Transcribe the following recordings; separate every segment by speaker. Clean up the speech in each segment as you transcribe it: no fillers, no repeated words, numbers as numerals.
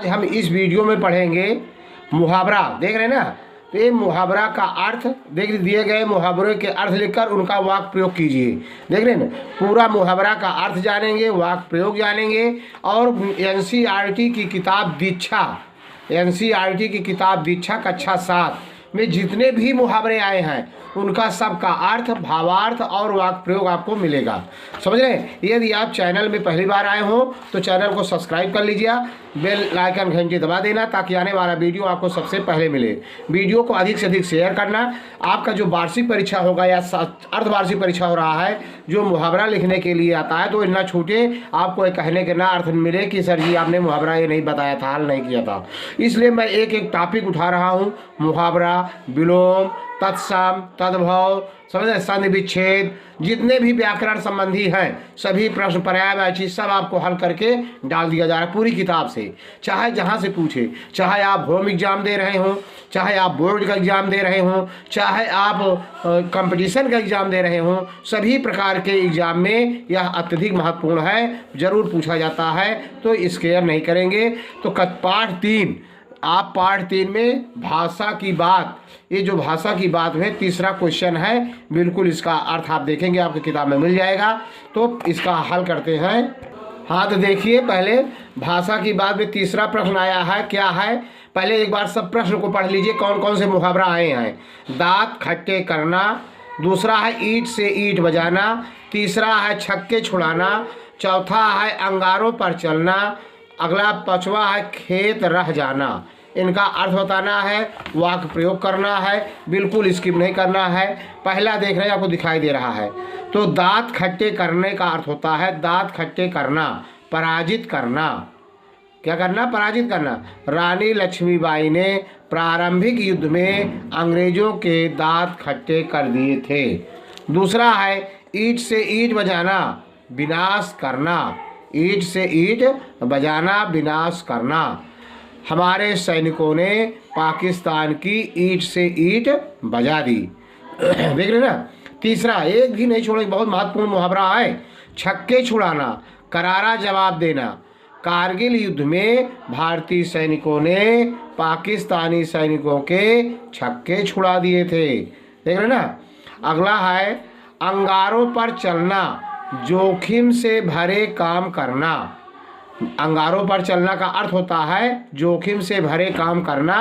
Speaker 1: आज हम इस वीडियो में पढ़ेंगे मुहावरा। देख रहे हैं ना, तो ये मुहावरा का अर्थ देख दिए गए मुहावरे के अर्थ लिखकर उनका वाक्य प्रयोग कीजिए। देख रहे हैं ना, पूरा मुहावरा का अर्थ जानेंगे, वाक्य प्रयोग जानेंगे और एनसीईआरटी की किताब दीक्षा कक्षा 7 में जितने भी मुहावरे आए हैं उनका सबका अर्थ, भावार्थ और वाक्य प्रयोग आपको मिलेगा। समझ रहे हैं? यदि आप चैनल में पहली बार आए हो तो चैनल को सब्सक्राइब कर लीजिए, बेल आइकन घंटी दबा देना ताकि आने वाला वीडियो आपको सबसे पहले मिले। वीडियो को अधिक से अधिक शेयर करना। आपका जो वार्षिक परीक्षा होगा या अर्धवार्षिक परीक्षा हो रहा है, जो मुहावरा लिखने के लिए आता है, तो इतना छूटे आपको एक कहने के ना अर्थ मिले कि सर जी आपने मुहावरा ये नहीं बताया था, हल नहीं किया था। इसलिए मैं एक एक टॉपिक उठा रहा हूँ। मुहावरा, विलोम, तत्सम, तद्भव, समझे, संधि विच्छेद, जितने भी व्याकरण संबंधी हैं सभी प्रश्न, पर्यायवाची सब आपको हल करके डाल दिया जा रहा है पूरी किताब से। चाहे जहाँ से पूछे, चाहे आप होम एग्जाम दे रहे हों, चाहे आप बोर्ड का एग्जाम दे रहे हों, चाहे आप कंपटीशन का एग्जाम दे रहे हों, सभी प्रकार के एग्जाम में यह अत्यधिक महत्वपूर्ण है, जरूर पूछा जाता है। तो स्केयर नहीं करेंगे। तो पाठ 3, आप पाठ 3 में भाषा की बात, ये जो भाषा की बात में तीसरा क्वेश्चन है, बिल्कुल इसका अर्थ आप देखेंगे आपकी किताब में मिल जाएगा। तो इसका हल करते हैं। हाँ, तो देखिए पहले भाषा की बात में तीसरा प्रश्न आया है। क्या है? पहले एक बार सब प्रश्न को पढ़ लीजिए कौन कौन से मुहावरा आए हैं। दांत खट्टे करना, दूसरा है ईंट से ईंट बजाना, तीसरा है छक्के छुड़ाना, चौथा है अंगारों पर चलना, अगला 5वां है खेत रह जाना। इनका अर्थ बताना है, वाक्य प्रयोग करना है, बिल्कुल स्किप नहीं करना है। पहला देख रहे हैं, आपको दिखाई दे रहा है। तो दांत खट्टे करने का अर्थ होता है दांत खट्टे करना, पराजित करना। क्या करना? पराजित करना। रानी लक्ष्मीबाई ने प्रारंभिक युद्ध में अंग्रेजों के दांत खट्टे कर दिए थे। दूसरा है ईंट से ईंट बजाना, विनाश करना। ईंट से ईंट बजाना, विनाश करना। हमारे सैनिकों ने पाकिस्तान की ईंट से ईंट बजा दी। देख रहे ना। तीसरा, एक भी नहीं छोड़े, बहुत महत्वपूर्ण मुहावरा है, छक्के छुड़ाना, करारा जवाब देना। कारगिल युद्ध में भारतीय सैनिकों ने पाकिस्तानी सैनिकों के छक्के छुड़ा दिए थे। देख रहे ना। अगला है अंगारों पर चलना, जोखिम से भरे काम करना। अंगारों पर चलना का अर्थ होता है जोखिम से भरे काम करना।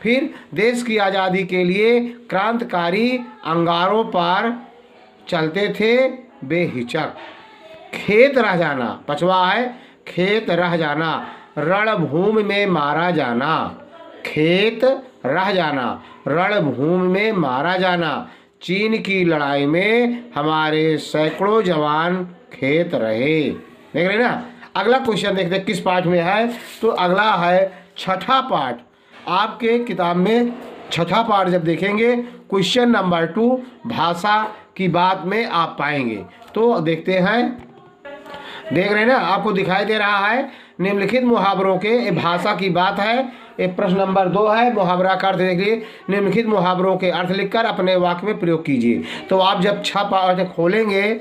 Speaker 1: फिर देश की आज़ादी के लिए क्रांतिकारी अंगारों पर चलते थे बेहिचक। खेत रह जाना, 5वां है खेत रह जाना, रणभूमि में मारा जाना। खेत रह जाना, रणभूमि में मारा जाना। चीन की लड़ाई में हमारे सैकड़ों जवान खेत रहे। देख रहे ना। अगला क्वेश्चन देखते हैं किस पाठ में है। तो अगला है छठा पाठ। आपके किताब में छठा पाठ जब देखेंगे क्वेश्चन नंबर 2 भाषा की बात में आप पाएंगे। तो देखते हैं। देख रहे हैं ना, आपको दिखाई दे रहा है निम्नलिखित मुहावरों के, भाषा की बात है। एक प्रश्न नंबर 2 है, मुहावरा का अर्थ देखिए। निम्नलिखित मुहावरों के अर्थ लिखकर अपने वाक्य में प्रयोग कीजिए। तो आप जब 6 पाठ खोलेंगे,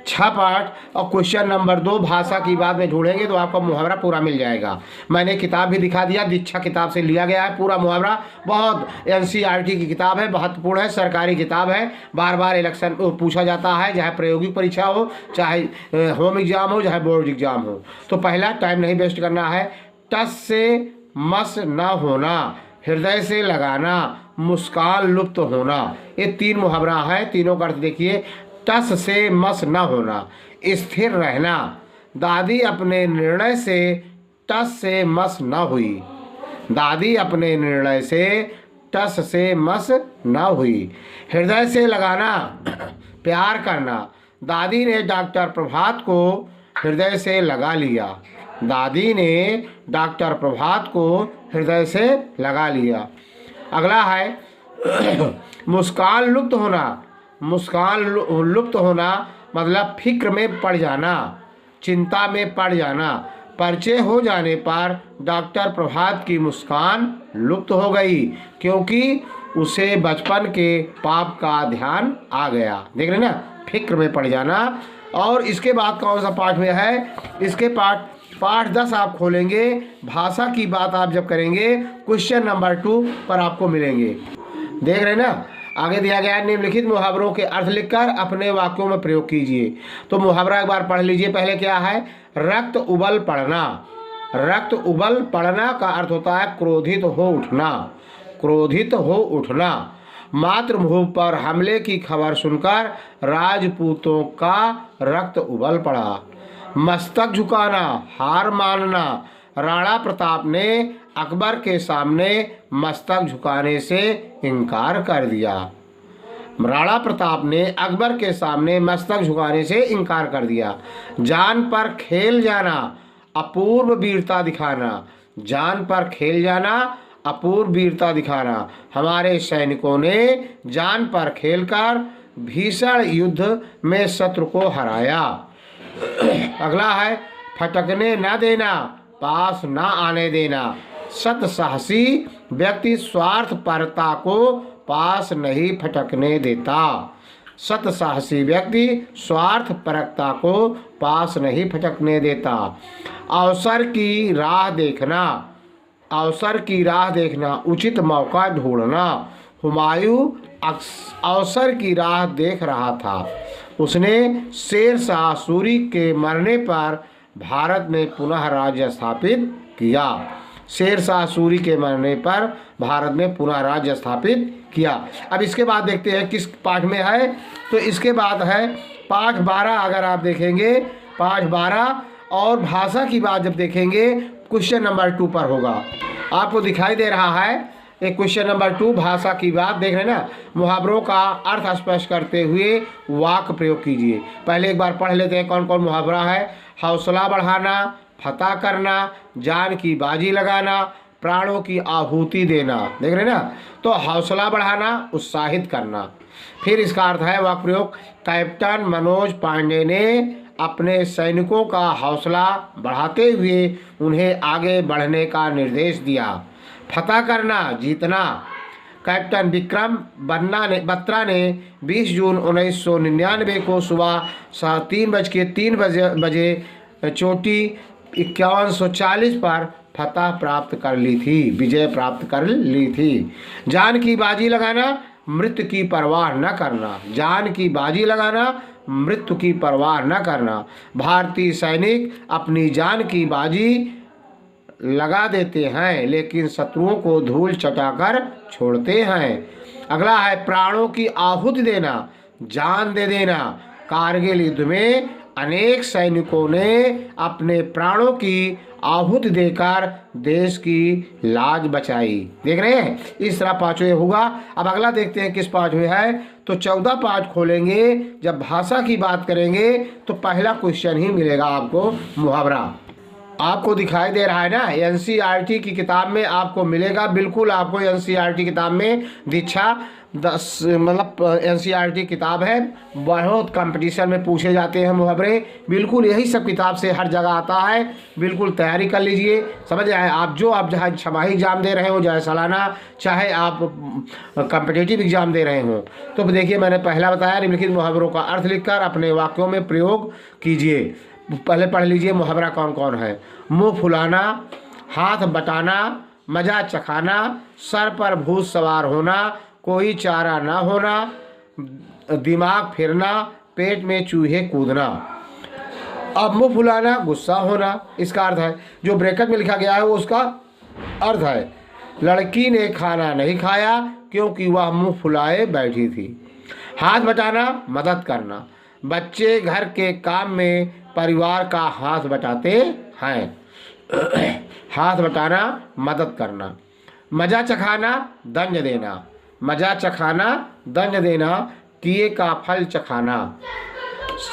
Speaker 1: 6 पाठ और क्वेश्चन नंबर 2 भाषा की बात में ढूंढेंगे तो आपका मुहावरा पूरा मिल जाएगा। मैंने किताब भी दिखा दिया, दीक्षा किताब से लिया गया है पूरा मुहावरा। बहुत एनसीईआरटी की किताब है, महत्वपूर्ण है, सरकारी किताब है। बार बार इलेक्शन पूछा जाता है, चाहे प्रायोगिक परीक्षा हो, चाहे होम एग्जाम हो, चाहे बोर्ड एग्जाम हो। तो पहला, टाइम नहीं वेस्ट करना है। टस से मस न होना, हृदय से लगाना, मुस्कान लुप्त होना। ये 3 मुहावरा है। तीनों का अर्थ देखिए। टस से मस न होना, स्थिर रहना। दादी अपने निर्णय से टस से मस न हुई। दादी अपने निर्णय से टस से मस न हुई। हृदय से लगाना, प्यार करना। दादी ने डॉक्टर प्रभात को हृदय से लगा लिया। दादी ने डॉक्टर प्रभात को हृदय से लगा लिया। अगला है मुस्कान लुप्त होना। मुस्कान लुप्त होना मतलब फिक्र में पड़ जाना, चिंता में पड़ जाना। परिचय हो जाने पर डॉक्टर प्रभात की मुस्कान लुप्त हो गई क्योंकि उसे बचपन के पाप का ध्यान आ गया। देख रहे ना, फिक्र में पड़ जाना। और इसके बाद कौन सा पाठ में है? इसके पाठ पाठ 10 आप खोलेंगे, भाषा की बात आप जब करेंगे क्वेश्चन नंबर 2 पर आपको मिलेंगे। देख रहे हैं ना, आगे दिया गया निम्नलिखित मुहावरों के अर्थ लिखकर अपने वाक्यों में प्रयोग कीजिए। तो मुहावरा एक बार पढ़ लीजिए। पहले क्या है, रक्त उबल पड़ना। रक्त उबल पड़ना का अर्थ होता है क्रोधित हो उठना, क्रोधित हो उठना। मातृभूमि पर हमले की खबर सुनकर राजपूतों का रक्त उबल पड़ा। मस्तक झुकाना, हार मानना। राणा प्रताप ने अकबर के सामने मस्तक झुकाने से इनकार कर दिया। राणा प्रताप ने अकबर के सामने मस्तक झुकाने से इनकार कर दिया। जान पर खेल जाना, अपूर्व वीरता दिखाना। जान पर खेल जाना, अपूर्व वीरता दिखाना। हमारे सैनिकों ने जान पर खेलकर भीषण युद्ध में शत्रु को हराया। अगला है फटकने न देना, पास न आने देना। सत साहसी व्यक्ति स्वार्थपरता को पास नहीं फटकने देता। सत साहसी व्यक्ति स्वार्थपरता को पास नहीं फटकने देता। अवसर की राह देखना, अवसर की राह देखना, उचित मौका ढूंढना। हुमायूं अवसर की राह देख रहा था। उसने शेर शाह सूरी के मरने पर भारत में पुनः राज्य स्थापित किया। शेर शाह सूरी के मरने पर भारत में पुनः राज्य स्थापित किया। अब इसके बाद देखते हैं किस पाठ में है। तो इसके बाद है पाठ 12। अगर आप देखेंगे पाठ 12 और भाषा की बात जब देखेंगे क्वेश्चन नंबर 2 पर होगा। आपको दिखाई दे रहा है एक क्वेश्चन नंबर 2 भाषा की बात देख रहे हैं ना। मुहावरों का अर्थ स्पष्ट करते हुए वाक्य प्रयोग कीजिए। पहले एक बार पढ़ लेते हैं कौन कौन मुहावरा है। हौसला बढ़ाना, फतह करना, जान की बाजी लगाना, प्राणों की आहुति देना। देख रहे हैं ना। तो हौसला बढ़ाना, उत्साहित करना। फिर इसका अर्थ है वाक्य प्रयोग, कैप्टन मनोज पांडे ने अपने सैनिकों का हौसला बढ़ाते हुए उन्हें आगे बढ़ने का निर्देश दिया। फतह करना, जीतना। कैप्टन विक्रम बत्रा ने 20 जून 1999 को सुबह 3:03 बजे चोटी 5140 पर फतह प्राप्त कर ली थी, विजय प्राप्त कर ली थी। जान की बाजी लगाना, मृत्यु की परवाह न करना। जान की बाजी लगाना, मृत्यु की परवाह न करना। भारतीय सैनिक अपनी जान की बाजी लगा देते हैं लेकिन शत्रुओं को धूल चटाकर छोड़ते हैं। अगला है प्राणों की आहुति देना, जान दे देना। कारगिल युद्ध में अनेक सैनिकों ने अपने प्राणों की आहुति देकर देश की लाज बचाई। देख रहे हैं, इस तरह पांचवें होगा। अब अगला देखते हैं किस पांचवें है। तो 14 पाठ खोलेंगे, जब भाषा की बात करेंगे तो पहला क्वेश्चन ही मिलेगा आपको मुहावरा। आपको दिखाई दे रहा है ना, एनसीईआरटी की किताब में आपको मिलेगा। बिल्कुल आपको एनसीईआरटी किताब में दीक्षा 10 मतलब एनसीईआरटी किताब है। बहुत कंपटीशन में पूछे जाते हैं मुहावरे। बिल्कुल यही सब किताब से हर जगह आता है। बिल्कुल तैयारी कर लीजिए। समझ आए आप, जो आप चाहे छमाही एग्जाम दे रहे हो, चाहे सालाना, चाहे आप कॉम्पिटिटिव एग्जाम दे रहे हो। तो देखिए मैंने पहला बताया निम्नलिखित मुहावरों का अर्थ लिखकर अपने वाक्यों में प्रयोग कीजिए। पहले पढ़ लीजिए मुहावरा कौन कौन है। मुंह फुलाना, हाथ बटाना, मजा चखाना, सर पर भूत सवार होना, कोई चारा ना होना, दिमाग फिरना, पेट में चूहे कूदना। अब मुंह फुलाना, गुस्सा होना, इसका अर्थ है जो ब्रैकेट में लिखा गया है वो उसका अर्थ है लड़की ने खाना नहीं खाया क्योंकि वह मुंह फुलाए बैठी थी। हाथ बटाना, मदद करना। बच्चे घर के काम में परिवार का हाथ बटाते हैं। हाथ बटाना, मदद करना। मजा चखाना, दंड देना। मजा चखाना, दंड देना, किए का फल चखाना।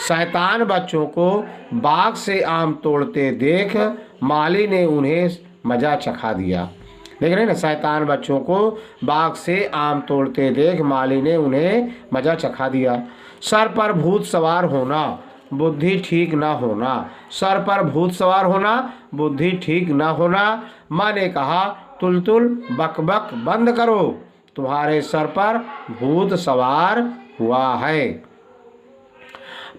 Speaker 1: शैतान बच्चों को बाग से आम तोड़ते देख माली ने उन्हें मजा चखा दिया। देख रहे हैं ना, शैतान बच्चों को बाग से आम तोड़ते देख माली ने उन्हें मजा चखा दिया। सर पर भूत सवार होना, बुद्धि ठीक ना होना। सर पर भूत सवार होना, बुद्धि ठीक ना होना। माँ ने कहा तुलतुल बकबक बंद करो, तुम्हारे सर पर भूत सवार हुआ है।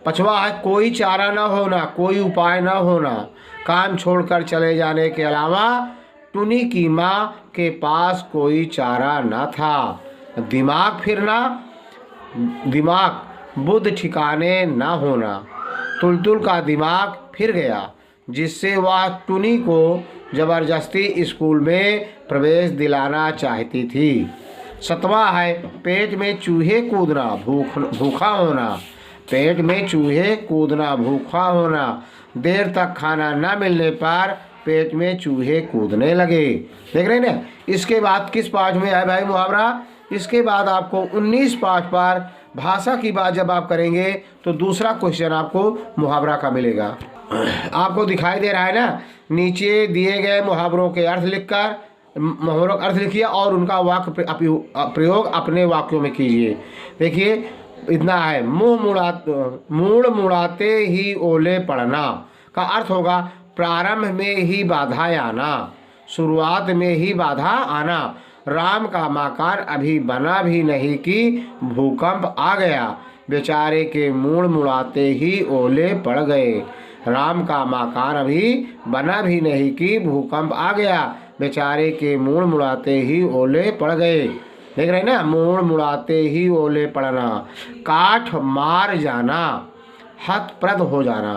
Speaker 1: पांचवा है कोई चारा ना होना, कोई उपाय ना होना। काम छोड़कर चले जाने के अलावा टुनी की माँ के पास कोई चारा न था। दिमाग फिरना, दिमाग बुद्ध ठिकाने न होना। तुलतुल का दिमाग फिर गया, जिससे वह टुनी को जबरदस्ती स्कूल में प्रवेश दिलाना चाहती थी। 7वां है पेट में चूहे कूदना, भूखा होना। पेट में चूहे कूदना, भूखा होना। देर तक खाना न मिलने पर पेट में चूहे कूदने लगे। देख रहे हैं ना। इसके बाद किस पाठ में है भाई मुहावरा? इसके बाद आपको 19 पाठ पर भाषा की बात जब आप करेंगे तो दूसरा क्वेश्चन आपको मुहावरा का मिलेगा। आपको दिखाई दे रहा है ना, नीचे दिए गए मुहावरों के अर्थ लिखकर मुहावरों का अर्थ लिखिए और उनका वाक्य प्रयोग अपने वाक्यों में कीजिए। देखिए इतना है, मूड़ मुड़ाते ही ओले पड़ना का अर्थ होगा प्रारंभ में ही बाधा आना, शुरुआत में ही बाधा आना। राम का मकान अभी बना भी नहीं कि भूकंप आ गया, बेचारे के मूड़ मुड़ाते ही ओले पड़ गए। राम का मकान अभी बना भी नहीं कि भूकंप आ गया, बेचारे के मूड़ मुड़ाते ही ओले पड़ गए। देख रहे हैं ना, मूड़ मुड़ाते ही ओले पड़ना। काठ मार जाना, हतप्रद हो जाना।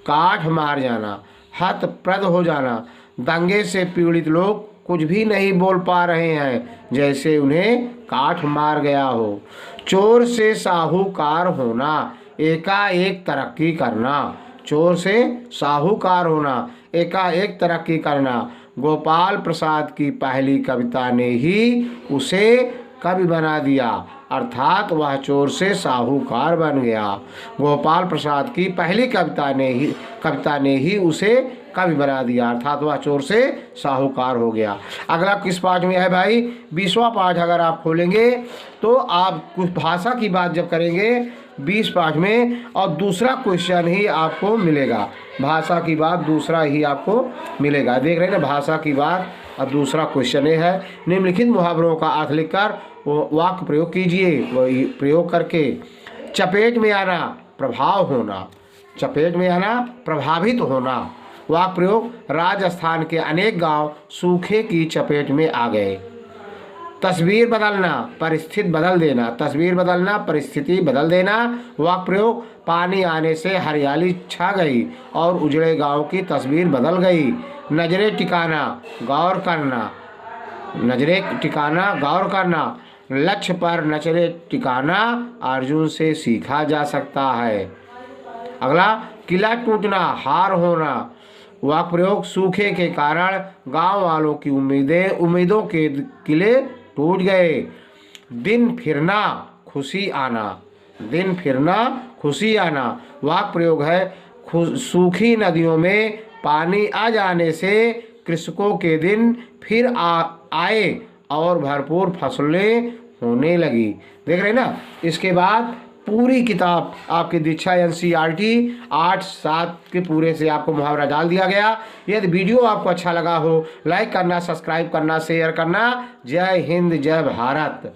Speaker 1: काठ मार जाना, हतप्रद हो जाना। दंगे से पीड़ित लोग कुछ भी नहीं बोल पा रहे हैं, जैसे उन्हें काठ मार गया हो। चोर से साहूकार होना, एकाएक तरक्की करना। चोर से साहूकार होना, एकाएक तरक्की करना। गोपाल प्रसाद की पहली कविता ने ही उसे कवि बना दिया, अर्थात वह चोर से साहूकार बन गया। गोपाल प्रसाद की पहली कविता ने ही उसे कवि बना दिया, अर्थात वह चोर से साहूकार हो गया। अगला किस पाठ में है भाई? 20वां पाठ अगर आप खोलेंगे तो आप कुछ भाषा की बात जब करेंगे 20 पाठ में, और दूसरा क्वेश्चन ही आपको मिलेगा। भाषा की बात दूसरा ही आपको मिलेगा। देख रहे हैं ना, भाषा की बात और दूसरा क्वेश्चन ये है। निम्नलिखित मुहावरों का अर्थ लिखकर वाक्य प्रयोग कीजिए। वही प्रयोग करके चपेट में आना, प्रभाव होना। चपेट में आना, प्रभावित होना। वाक्य प्रयोग राजस्थान के अनेक गांव सूखे की चपेट में आ गए। तस्वीर बदलना, परिस्थिति बदल देना। तस्वीर बदलना, परिस्थिति बदल देना। वाक्य प्रयोग पानी आने से हरियाली छा गई और उजड़े गांव की तस्वीर बदल गई। नजरें टिकाना, गौर करना। नजरें टिकाना, गौर करना। लक्ष्य पर नजरें टिकाना अर्जुन से सीखा जा सकता है। अगला किला टूटना, हार होना। वाक्य प्रयोग सूखे के कारण गांव वालों की उम्मीदों के किले टूट गए। दिन फिरना, खुशी आना। दिन फिरना, खुशी आना। वाक्य प्रयोग है सूखी नदियों में पानी आ जाने से कृषकों के दिन फिर आए और भरपूर फसलें होने लगी। देख रहे हैं ना। इसके बाद पूरी किताब आपकी दीक्षा NCERT 8-7 के पूरे से आपको मुहावरा डाल दिया गया। यदि वीडियो आपको अच्छा लगा हो, लाइक करना, सब्सक्राइब करना, शेयर करना। जय हिंद, जय भारत।